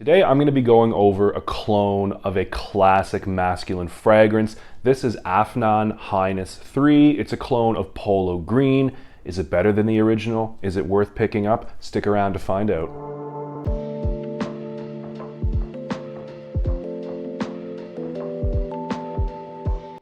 Today I'm going to be going over a clone of a classic masculine fragrance. This is Afnan Highness 3. It's a clone of Polo Green. Is it better than the original? Is it worth picking up? Stick around to find out.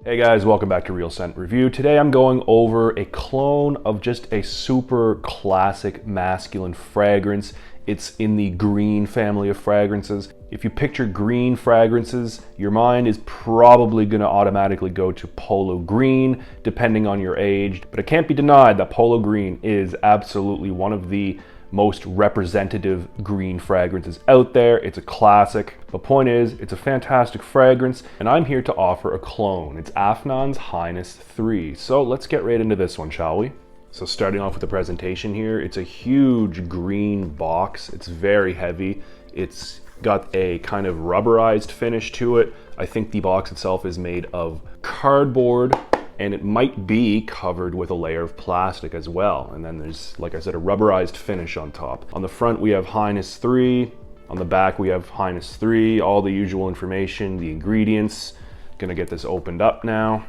Hey guys, welcome back to Real Scent Review. Today I'm going over a clone of just a super classic masculine fragrance. It's in the green family of fragrances. If you picture green fragrances, your mind is probably going to automatically go to Polo Green, depending on your age. But it can't be denied that Polo Green is absolutely one of the most representative green fragrances out there. It's a classic. The point is, it's a fantastic fragrance, and I'm here to offer a clone. It's Afnan's Highness 3. So let's get right into this one, shall we? So starting off with the presentation here, it's a huge green box. It's very heavy. It's got a kind of rubberized finish to it. I think the box itself is made of cardboard, and it might be covered with a layer of plastic as well. And then there's, like I said, a rubberized finish on top. On the front, we have Highness 3. On the back, we have Highness 3, all the usual information, the ingredients. Gonna get this opened up now.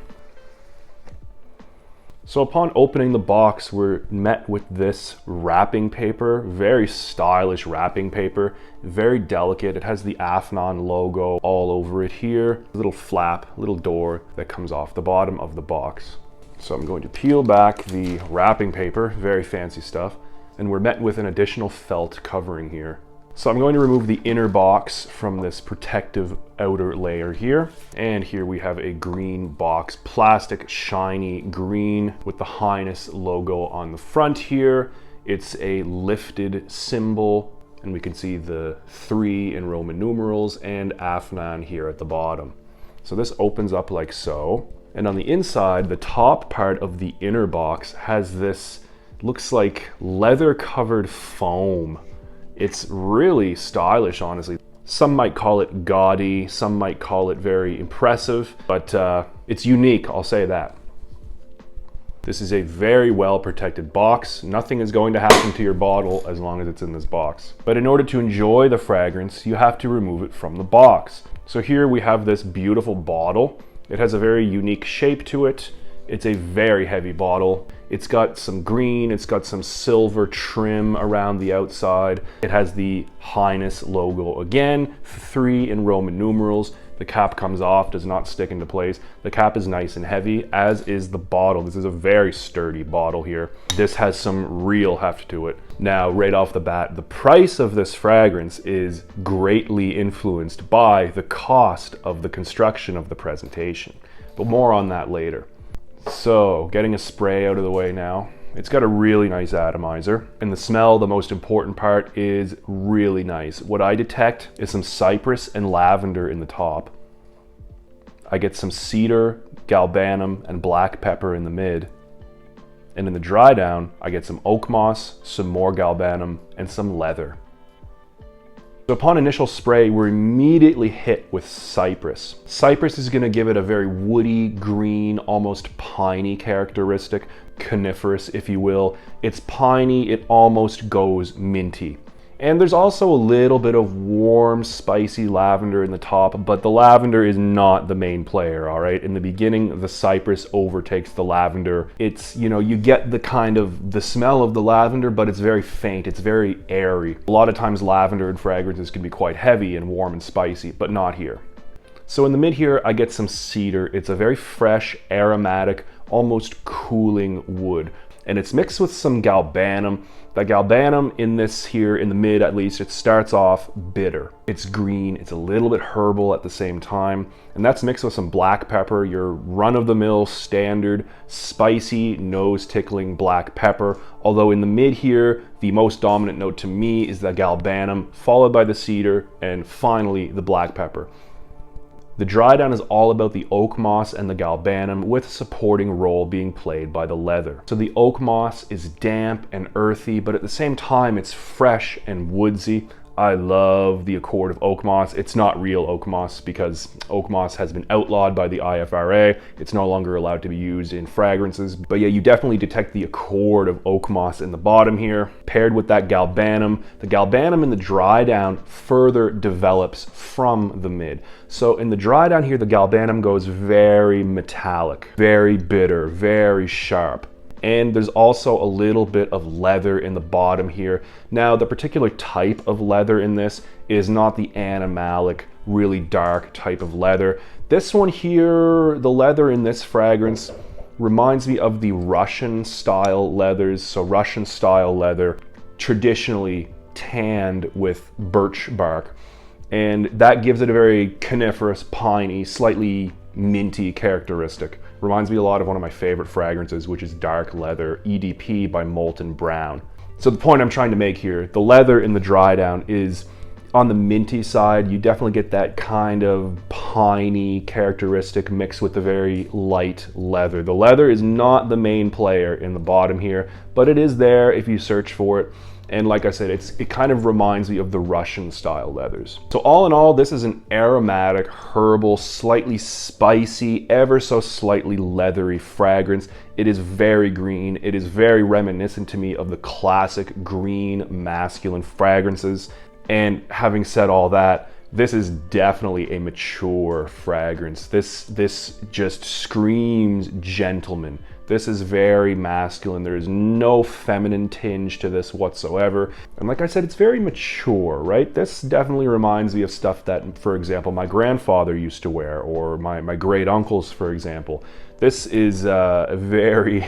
So upon opening the box, we're met with this wrapping paper, very stylish wrapping paper, very delicate. It has the Afnan logo all over it here. A little flap, little door that comes off the bottom of the box. So I'm going to peel back the wrapping paper, very fancy stuff, and we're met with an additional felt covering here. So I'm going to remove the inner box from this protective outer layer here. And here we have a green box, plastic, shiny green with the Highness logo on the front here. It's a lifted symbol, and we can see the 3 in Roman numerals and Afnan here at the bottom. So this opens up like so. And on the inside, the top part of the inner box has this, looks like leather covered foam. It's really stylish, honestly. Some might call it gaudy, some might call it very impressive, but it's unique, I'll say that. This is a very well protected box. Nothing is going to happen to your bottle as long as it's in this box. But in order to enjoy the fragrance, you have to remove it from the box. So here we have this beautiful bottle. It has a very unique shape to it. It's a very heavy bottle. It's got some green, it's got some silver trim around the outside. It has the Highness logo again, 3 in Roman numerals. The cap comes off, does not stick into place. The cap is nice and heavy, as is the bottle. This is a very sturdy bottle here. This has some real heft to it. Now, right off the bat, the price of this fragrance is greatly influenced by the cost of the construction of the presentation, but more on that later. So, getting a spray out of the way now. It's got a really nice atomizer, and the smell, the most important part, is really nice. What I detect is some cypress and lavender in the top. I get some cedar, galbanum, and black pepper in the mid. And in the dry down, I get some oak moss, some more galbanum, and some leather. So upon initial spray, we're immediately hit with cypress. Cypress is going to give it a very woody, green, almost piney characteristic, coniferous if you will. It's piney, it almost goes minty. And there's also a little bit of warm, spicy lavender in the top, but the lavender is not the main player, all right? In the beginning, the cypress overtakes the lavender. It's, you know, you get the kind of the smell of the lavender, but it's very faint, it's very airy. A lot of times lavender and fragrances can be quite heavy and warm and spicy, but not here. So in the mid here, I get some cedar. It's a very fresh, aromatic, almost cooling wood. And it's mixed with some galbanum. The galbanum in this here, in the mid at least, it starts off bitter. It's green, it's a little bit herbal at the same time. And that's mixed with some black pepper, your run-of-the-mill standard, spicy, nose-tickling black pepper. Although in the mid here, the most dominant note to me is the galbanum, followed by the cedar, and finally the black pepper. The dry down is all about the oak moss and the galbanum, with a supporting role being played by the leather. So the oak moss is damp and earthy, but at the same time it's fresh and woodsy. I love the accord of oak moss. It's not real oak moss because oak moss has been outlawed by the IFRA. It's no longer allowed to be used in fragrances. But yeah, you definitely detect the accord of oak moss in the bottom here, paired with that galbanum. The galbanum in the dry down further develops from the mid. So in the dry down here, the galbanum goes very metallic, very bitter, very sharp. And there's also a little bit of leather in the bottom here. Now, the particular type of leather in this is not the animalic, really dark type of leather. This one here, the leather in this fragrance reminds me of the Russian style leathers. So Russian style leather, traditionally tanned with birch bark. And that gives it a very coniferous, piney, slightly minty characteristic. Reminds me a lot of one of my favorite fragrances, which is Dark Leather EDP by Molten Brown. So the point I'm trying to make here, the leather in the dry down is on the minty side. You definitely get that kind of piney characteristic mixed with the very light leather. The leather is not the main player in the bottom here, but it is there if you search for it. And like I said, it kind of reminds me of the Russian style leathers. So all in all, this is an aromatic, herbal, slightly spicy, ever so slightly leathery fragrance. It is very green. It is very reminiscent to me of the classic green masculine fragrances. And having said all that, this is definitely a mature fragrance. This just screams gentleman. This is very masculine. There is no feminine tinge to this whatsoever. And like I said, it's very mature, right? This definitely reminds me of stuff that, for example, my grandfather used to wear, or my great uncles, for example. This is a very,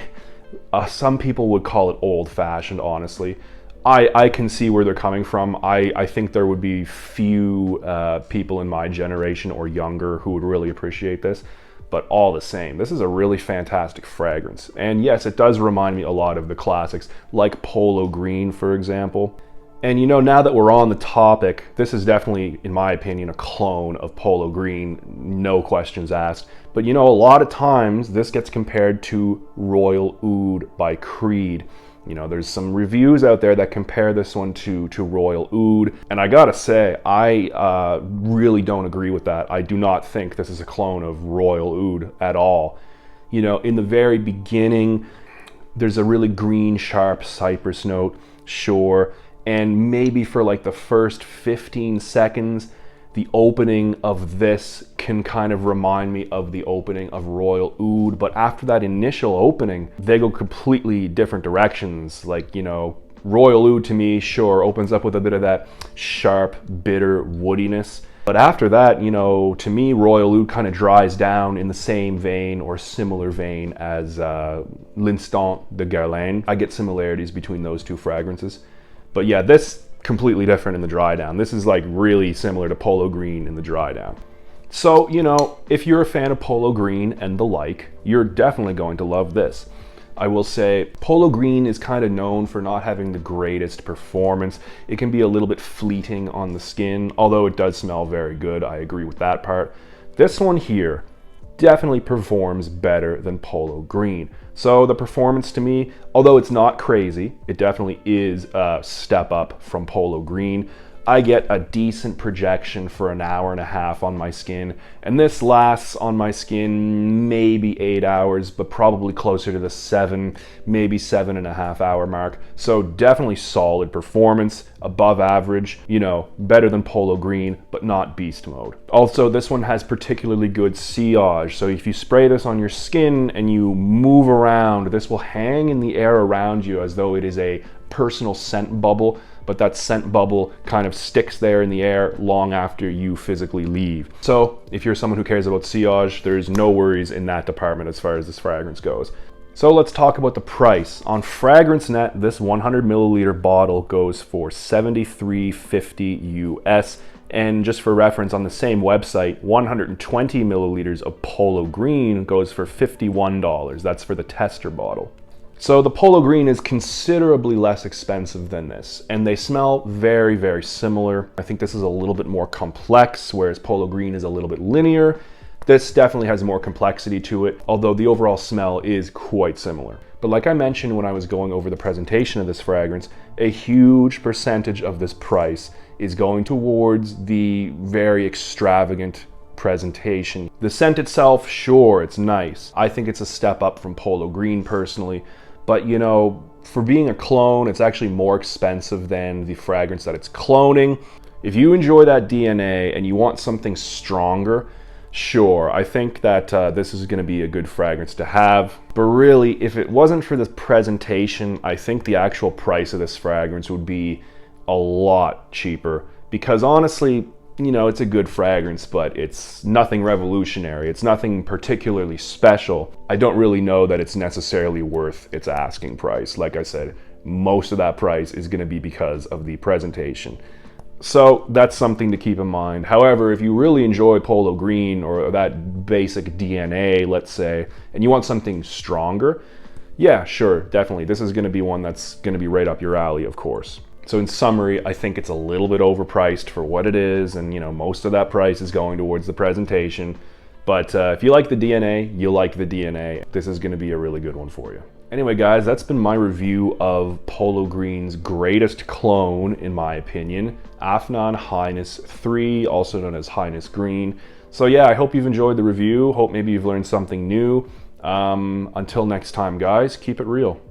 some people would call it old-fashioned, honestly. I can see where they're coming from. I think there would be few people in my generation or younger who would really appreciate this. But all the same, this is a really fantastic fragrance. And yes, it does remind me a lot of the classics, like Polo Green, for example. And you know, now that we're on the topic, this is definitely, in my opinion, a clone of Polo Green, no questions asked. But you know, a lot of times this gets compared to Royal Oud by Creed. You know, there's some reviews out there that compare this one to Royal Oud, and I gotta say, I really don't agree with that. I do not think this is a clone of Royal Oud at all. You know, in the very beginning, there's a really green, sharp cypress note, sure, and maybe for like the first 15 seconds, the opening of this can kind of remind me of the opening of Royal Oud, but after that initial opening, they go completely different directions. Like, you know, Royal Oud to me, sure, opens up with a bit of that sharp, bitter woodiness. But after that, you know, to me, Royal Oud kind of dries down in the same vein or similar vein as L'Instant de Guerlain. I get similarities between those two fragrances. But yeah, this completely different in the dry down. This is like really similar to Polo Green in the dry down. So, you know, if you're a fan of Polo Green and the like, you're definitely going to love this. I will say Polo Green is kind of known for not having the greatest performance. It can be a little bit fleeting on the skin, although it does smell very good. I agree with that part. This one here definitely performs better than Polo Green. So the performance to me, although it's not crazy, it definitely is a step up from Polo Green. I get a decent projection for an hour and a half on my skin, and this lasts on my skin maybe 8 hours, but probably closer to the 7, maybe 7.5 hour mark. So definitely solid performance, above average, you know, better than Polo Green, but not beast mode. Also, this one has particularly good sillage, so if you spray this on your skin and you move around, this will hang in the air around you as though it is a personal scent bubble, but that scent bubble kind of sticks there in the air long after you physically leave. So if you're someone who cares about sillage, there's no worries in that department as far as this fragrance goes. So let's talk about the price. On FragranceNet, this 100 milliliter bottle goes for $73.50 US. And just for reference, on the same website, 120 milliliters of Polo Green goes for $51. That's for the tester bottle. So the Polo Green is considerably less expensive than this, and they smell very, very similar. I think this is a little bit more complex, whereas Polo Green is a little bit linear. This definitely has more complexity to it, although the overall smell is quite similar. But like I mentioned when I was going over the presentation of this fragrance, a huge percentage of this price is going towards the very extravagant presentation. The scent itself, sure, it's nice. I think it's a step up from Polo Green personally, but you know, for being a clone, it's actually more expensive than the fragrance that it's cloning. If you enjoy that DNA and you want something stronger, sure, I think that this is going to be a good fragrance to have. But really, if it wasn't for this presentation, I think the actual price of this fragrance would be a lot cheaper. Because honestly, you know, it's a good fragrance, but it's nothing revolutionary. It's nothing particularly special. I don't really know that it's necessarily worth its asking price. Like I said, most of that price is going to be because of the presentation. So that's something to keep in mind. However, if you really enjoy Polo Green or that basic DNA, let's say, and you want something stronger, yeah, sure, definitely. This is going to be one that's going to be right up your alley, of course. So in summary, I think it's a little bit overpriced for what it is, and you know, most of that price is going towards the presentation. But if you like the DNA, you like the DNA. This is going to be a really good one for you. Anyway, guys, that's been my review of Polo Green's greatest clone, in my opinion, Afnan Highness 3, also known as Highness Green. So yeah, I hope you've enjoyed the review. Hope maybe you've learned something new. Until next time, guys, keep it real.